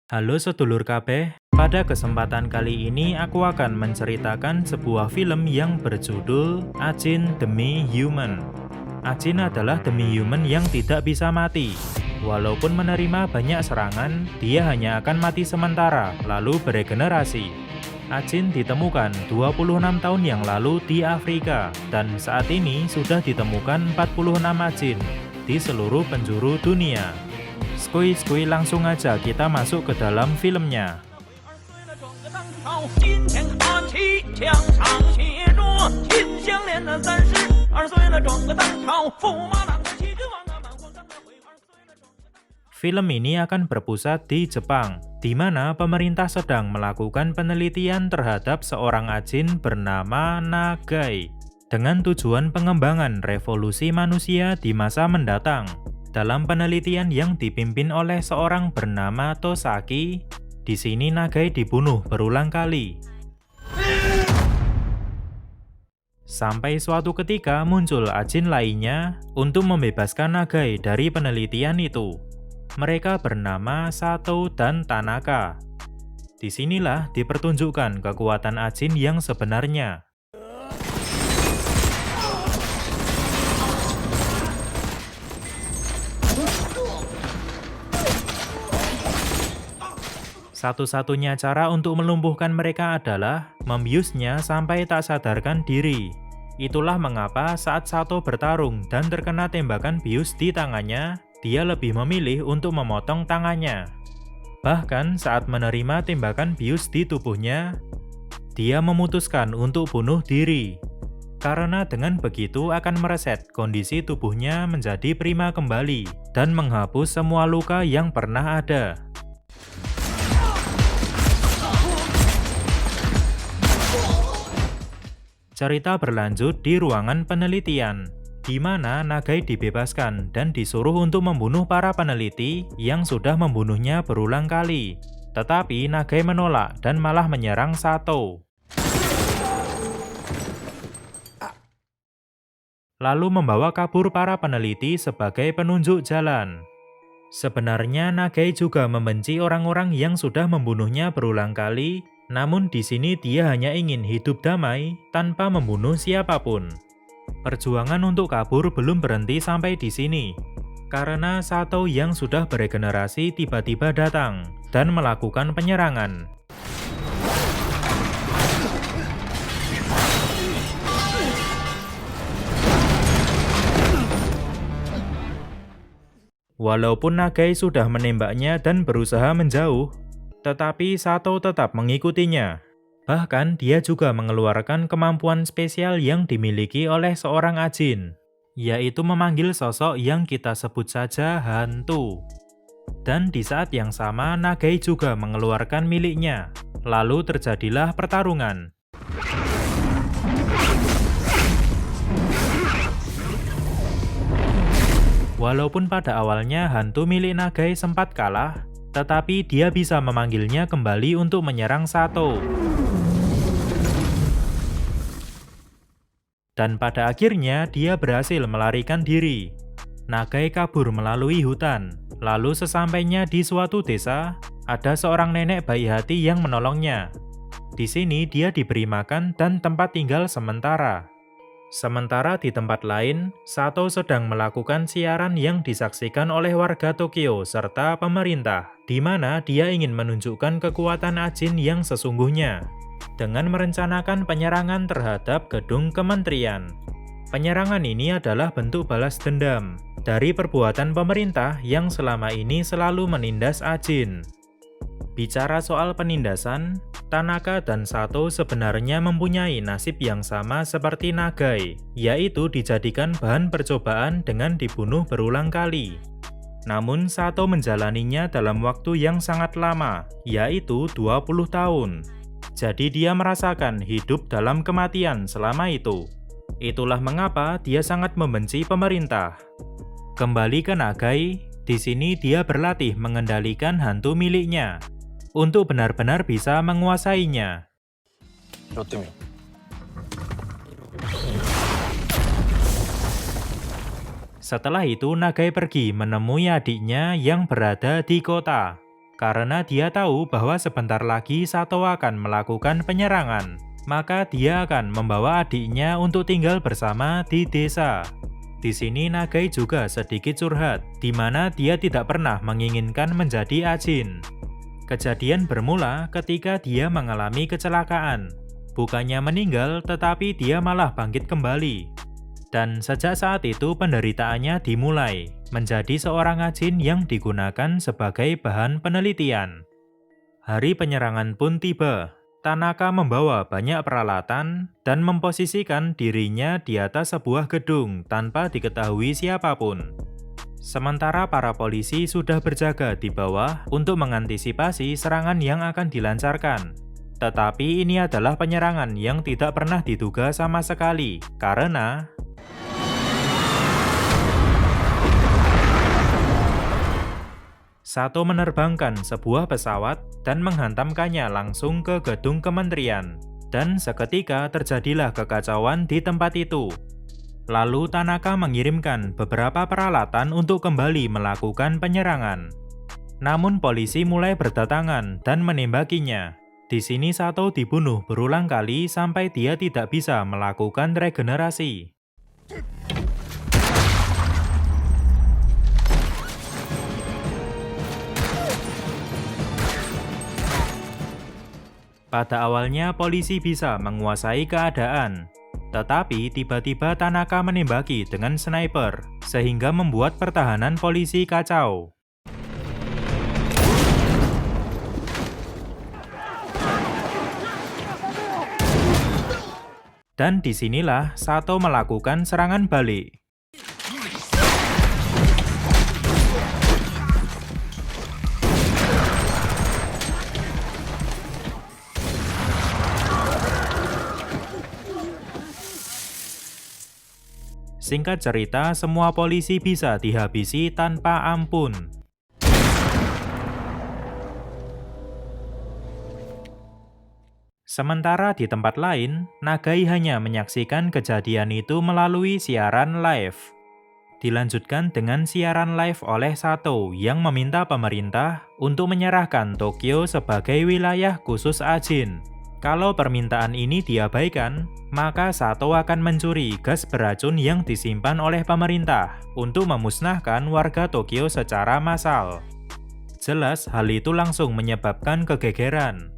Halo sedulur kabeh, pada kesempatan kali ini aku akan menceritakan sebuah film yang berjudul Ajin Demi Human. Ajin adalah demi human yang tidak bisa mati. Walaupun menerima banyak serangan, dia hanya akan mati sementara, lalu beregenerasi. Ajin ditemukan 26 tahun yang lalu di Afrika, dan saat ini sudah ditemukan 46 Ajin di seluruh penjuru dunia. Skuy, langsung aja kita masuk ke dalam filmnya. 金钱卡起，墙上写着秦香莲的32岁了，装个当朝驸马郎的气质王啊，满皇上的徽牌。 Film ini akan berpusat di Jepang, di mana pemerintah sedang melakukan penelitian terhadap seorang ajin bernama Nagai, dengan tujuan pengembangan revolusi manusia di masa mendatang. Dalam penelitian yang dipimpin oleh seorang bernama Tosaki, di sini Nagai dibunuh berulang kali. Sampai suatu ketika muncul ajin lainnya untuk membebaskan Nagai dari penelitian itu. Mereka bernama Sato dan Tanaka. Disinilah dipertunjukkan kekuatan ajin yang sebenarnya. Satu-satunya cara untuk melumpuhkan mereka adalah membiusnya sampai tak sadarkan diri. Itulah mengapa saat Sato bertarung dan terkena tembakan bius di tangannya, dia lebih memilih untuk memotong tangannya. Bahkan saat menerima tembakan bius di tubuhnya, dia memutuskan untuk bunuh diri. Karena dengan begitu akan mereset kondisi tubuhnya menjadi prima kembali dan menghapus semua luka yang pernah ada. Cerita berlanjut di ruangan penelitian, di mana Nagai dibebaskan dan disuruh untuk membunuh para peneliti yang sudah membunuhnya berulang kali. Tetapi Nagai menolak dan malah menyerang Sato. Lalu membawa kabur para peneliti sebagai penunjuk jalan. Sebenarnya Nagai juga membenci orang-orang yang sudah membunuhnya berulang kali. Namun di sini dia hanya ingin hidup damai tanpa membunuh siapapun. Perjuangan untuk kabur belum berhenti sampai di sini. Karena Sato yang sudah beregenerasi tiba-tiba datang dan melakukan penyerangan. Walaupun Nagai sudah menembaknya dan berusaha menjauh, tetapi Sato tetap mengikutinya. Bahkan dia juga mengeluarkan kemampuan spesial yang dimiliki oleh seorang ajin, yaitu memanggil sosok yang kita sebut saja hantu. Dan di saat yang sama Nagai juga mengeluarkan miliknya. Lalu terjadilah pertarungan. Walaupun pada awalnya hantu milik Nagai sempat kalah, tetapi dia bisa memanggilnya kembali untuk menyerang Sato. Dan pada akhirnya dia berhasil melarikan diri. Nagai kabur melalui hutan. Lalu sesampainya di suatu desa, ada seorang nenek baik hati yang menolongnya. Di sini dia diberi makan dan tempat tinggal sementara. Sementara di tempat lain, Sato sedang melakukan siaran yang disaksikan oleh warga Tokyo serta pemerintah, di mana dia ingin menunjukkan kekuatan ajin yang sesungguhnya, dengan merencanakan penyerangan terhadap gedung kementerian. Penyerangan ini adalah bentuk balas dendam dari perbuatan pemerintah yang selama ini selalu menindas ajin. Bicara soal penindasan, Tanaka dan Sato sebenarnya mempunyai nasib yang sama seperti Nagai, yaitu dijadikan bahan percobaan dengan dibunuh berulang kali. Namun Sato menjalaninya dalam waktu yang sangat lama, yaitu 20 tahun. Jadi dia merasakan hidup dalam kematian selama itu. Itulah mengapa dia sangat membenci pemerintah. Kembali ke Nagai, di sini dia berlatih mengendalikan hantu miliknya untuk benar-benar bisa menguasainya. Setelah itu Nagai pergi menemui adiknya yang berada di kota. Karena dia tahu bahwa sebentar lagi Sato akan melakukan penyerangan, maka dia akan membawa adiknya untuk tinggal bersama di desa. Di sini Nagai juga sedikit curhat, di mana dia tidak pernah menginginkan menjadi Ajin. Kejadian bermula ketika dia mengalami kecelakaan. Bukannya meninggal, tetapi dia malah bangkit kembali. Dan sejak saat itu penderitaannya dimulai, menjadi seorang Ajin yang digunakan sebagai bahan penelitian. Hari penyerangan pun tiba. Tanaka membawa banyak peralatan dan memposisikan dirinya di atas sebuah gedung tanpa diketahui siapapun. Sementara para polisi sudah berjaga di bawah untuk mengantisipasi serangan yang akan dilancarkan. Tetapi ini adalah penyerangan yang tidak pernah diduga sama sekali, karena Sato menerbangkan sebuah pesawat dan menghantamkannya langsung ke gedung kementerian. Dan seketika terjadilah kekacauan di tempat itu. Lalu Tanaka mengirimkan beberapa peralatan untuk kembali melakukan penyerangan. Namun polisi mulai berdatangan dan menembakinya. Di sini Sato dibunuh berulang kali sampai dia tidak bisa melakukan regenerasi. Pada awalnya polisi bisa menguasai keadaan, tetapi tiba-tiba Tanaka menembaki dengan sniper, sehingga membuat pertahanan polisi kacau. Dan disinilah Sato melakukan serangan balik. Singkat cerita, semua polisi bisa dihabisi tanpa ampun. Sementara di tempat lain, Nagai hanya menyaksikan kejadian itu melalui siaran live. Dilanjutkan dengan siaran live oleh Sato yang meminta pemerintah untuk menyerahkan Tokyo sebagai wilayah khusus Ajin. Kalau permintaan ini diabaikan, maka Sato akan mencuri gas beracun yang disimpan oleh pemerintah untuk memusnahkan warga Tokyo secara massal. Jelas hal itu langsung menyebabkan kegegeran.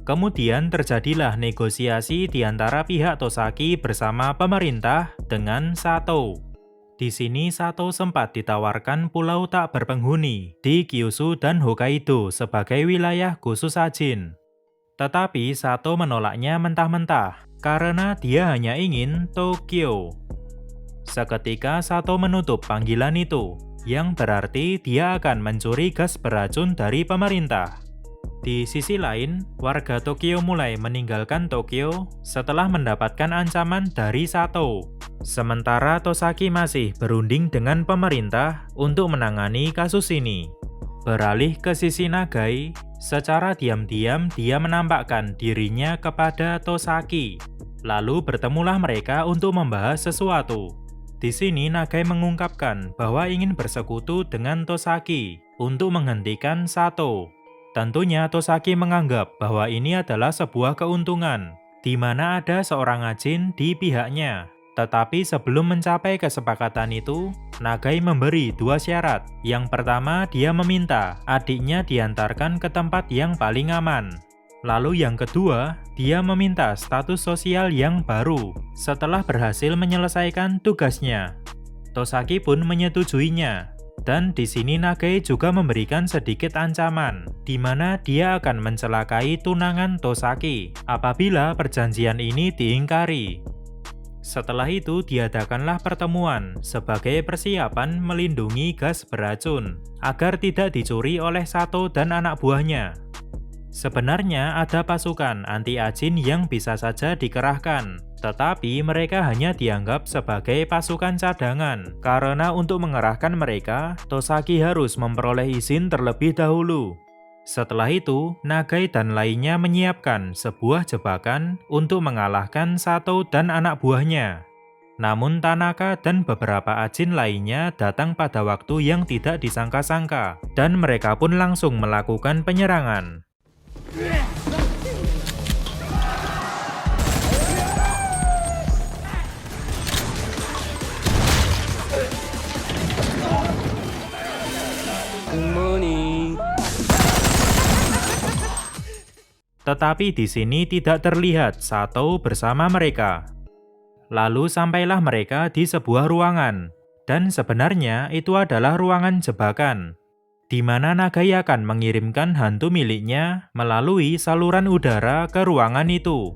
Kemudian terjadilah negosiasi di antara pihak Tosaki bersama pemerintah dengan Sato. Di sini Sato sempat ditawarkan pulau tak berpenghuni di Kyushu dan Hokkaido sebagai wilayah khusus Ajin. Tetapi Sato menolaknya mentah-mentah karena dia hanya ingin Tokyo. Seketika Sato menutup panggilan itu, yang berarti dia akan mencuri gas beracun dari pemerintah. Di sisi lain, warga Tokyo mulai meninggalkan Tokyo setelah mendapatkan ancaman dari Sato. Sementara Tosaki masih berunding dengan pemerintah untuk menangani kasus ini. Beralih ke sisi Nagai, secara diam-diam dia menampakkan dirinya kepada Tosaki. Lalu bertemulah mereka untuk membahas sesuatu. Di sini Nagai mengungkapkan bahwa ingin bersekutu dengan Tosaki untuk menghentikan Sato. Tentunya Tosaki menganggap bahwa ini adalah sebuah keuntungan, di mana ada seorang Ajin di pihaknya. Tetapi sebelum mencapai kesepakatan itu, Nagai memberi dua syarat. Yang pertama, dia meminta adiknya diantarkan ke tempat yang paling aman. Lalu yang kedua, dia meminta status sosial yang baru setelah berhasil menyelesaikan tugasnya. Tosaki pun menyetujuinya. Dan di sini Nagai juga memberikan sedikit ancaman, di mana dia akan mencelakai tunangan Tosaki apabila perjanjian ini diingkari. Setelah itu diadakanlah pertemuan sebagai persiapan melindungi gas beracun agar tidak dicuri oleh Sato dan anak buahnya. Sebenarnya ada pasukan anti-Ajin yang bisa saja dikerahkan, tetapi mereka hanya dianggap sebagai pasukan cadangan karena untuk mengerahkan mereka, Tosaki harus memperoleh izin terlebih dahulu. Setelah itu, Nagai dan lainnya menyiapkan sebuah jebakan untuk mengalahkan Sato dan anak buahnya. Namun Tanaka dan beberapa Ajin lainnya datang pada waktu yang tidak disangka-sangka, dan mereka pun langsung melakukan penyerangan. Tetapi di sini tidak terlihat Sato bersama mereka. Lalu sampailah mereka di sebuah ruangan, dan sebenarnya itu adalah ruangan jebakan, di mana Nagai akan mengirimkan hantu miliknya melalui saluran udara ke ruangan itu.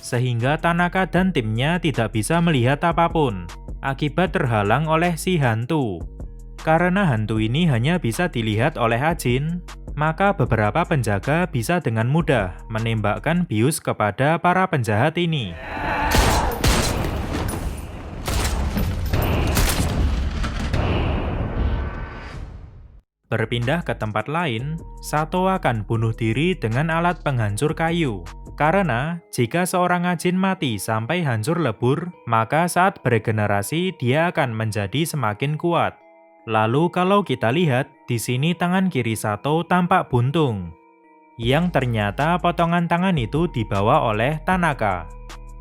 Sehingga Tanaka dan timnya tidak bisa melihat apapun, akibat terhalang oleh si hantu. Karena hantu ini hanya bisa dilihat oleh Ajin, maka beberapa penjaga bisa dengan mudah menembakkan bius kepada para penjahat ini. Berpindah ke tempat lain, Sato akan bunuh diri dengan alat penghancur kayu. Karena jika seorang Ajin mati sampai hancur lebur, maka saat beregenerasi dia akan menjadi semakin kuat. Lalu kalau kita lihat, di sini tangan kiri Sato tampak buntung, yang ternyata potongan tangan itu dibawa oleh Tanaka.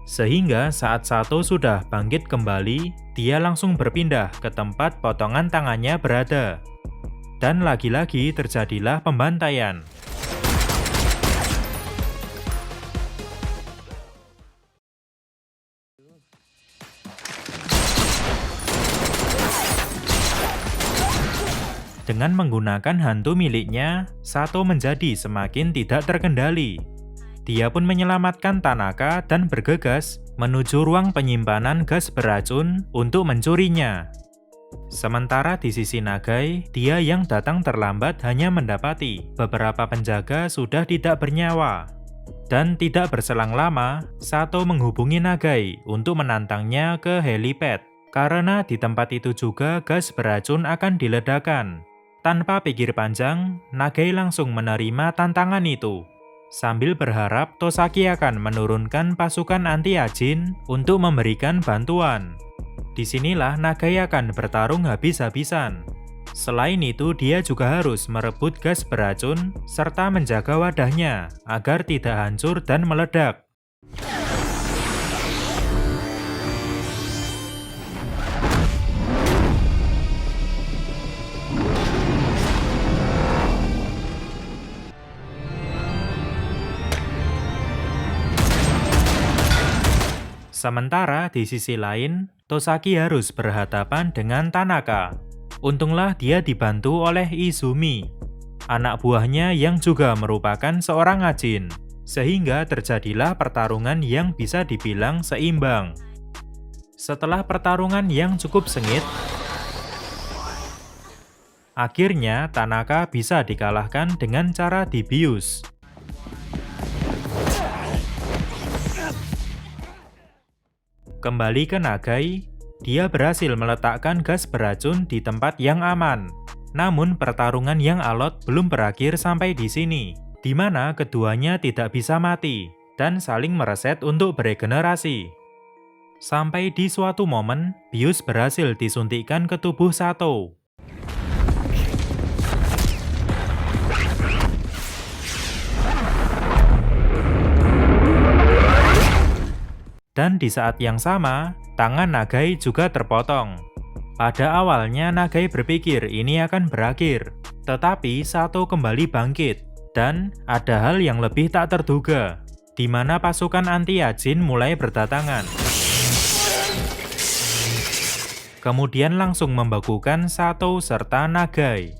Sehingga saat Sato sudah bangkit kembali, dia langsung berpindah ke tempat potongan tangannya berada. Dan lagi-lagi terjadilah pembantaian. Dengan menggunakan hantu miliknya, Sato menjadi semakin tidak terkendali. Dia pun menyelamatkan Tanaka dan bergegas menuju ruang penyimpanan gas beracun untuk mencurinya. Sementara di sisi Nagai, dia yang datang terlambat hanya mendapati beberapa penjaga sudah tidak bernyawa. Dan tidak berselang lama, Sato menghubungi Nagai untuk menantangnya ke helipad, karena di tempat itu juga gas beracun akan diledakkan. Tanpa pikir panjang, Nagai langsung menerima tantangan itu, sambil berharap Tosaki akan menurunkan pasukan anti-Ajin untuk memberikan bantuan. Disinilah Nagai akan bertarung habis-habisan. Selain itu, dia juga harus merebut gas beracun, serta menjaga wadahnya agar tidak hancur dan meledak. Sementara di sisi lain, Tosaki harus berhadapan dengan Tanaka. Untunglah dia dibantu oleh Izumi, anak buahnya yang juga merupakan seorang Ajin, sehingga terjadilah pertarungan yang bisa dibilang seimbang. Setelah pertarungan yang cukup sengit, akhirnya Tanaka bisa dikalahkan dengan cara dibius. Kembali ke Nagai, dia berhasil meletakkan gas beracun di tempat yang aman. Namun pertarungan yang alot belum berakhir sampai di sini, di mana keduanya tidak bisa mati dan saling mereset untuk beregenerasi. Sampai di suatu momen, bius berhasil disuntikkan ke tubuh Sato. Dan di saat yang sama, tangan Nagai juga terpotong. Pada awalnya Nagai berpikir ini akan berakhir, tetapi Sato kembali bangkit, dan ada hal yang lebih tak terduga, di mana pasukan anti-Ajin mulai berdatangan. Kemudian langsung membekukan Sato serta Nagai.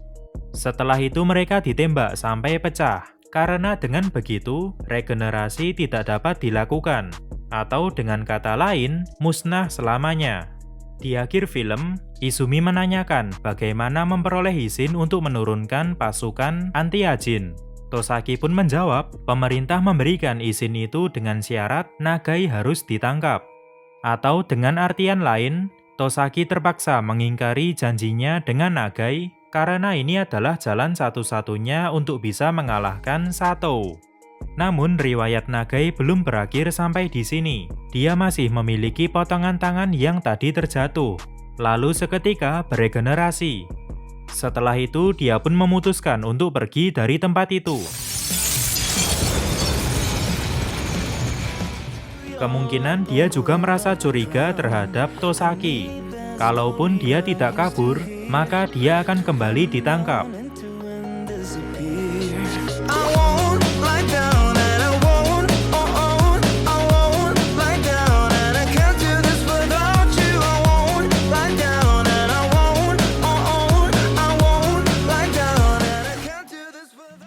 Setelah itu mereka ditembak sampai pecah, karena dengan begitu regenerasi tidak dapat dilakukan, atau dengan kata lain, musnah selamanya. Di akhir film, Izumi menanyakan bagaimana memperoleh izin untuk menurunkan pasukan anti-Ajin. Tosaki pun menjawab, pemerintah memberikan izin itu dengan syarat Nagai harus ditangkap. Atau dengan artian lain, Tosaki terpaksa mengingkari janjinya dengan Nagai karena ini adalah jalan satu-satunya untuk bisa mengalahkan Sato. Namun riwayat Nagai belum berakhir sampai di sini. Dia masih memiliki potongan tangan yang tadi terjatuh, lalu seketika beregenerasi. Setelah itu dia pun memutuskan untuk pergi dari tempat itu. Kemungkinan dia juga merasa curiga terhadap Tosaki. Kalaupun dia tidak kabur, maka dia akan kembali ditangkap.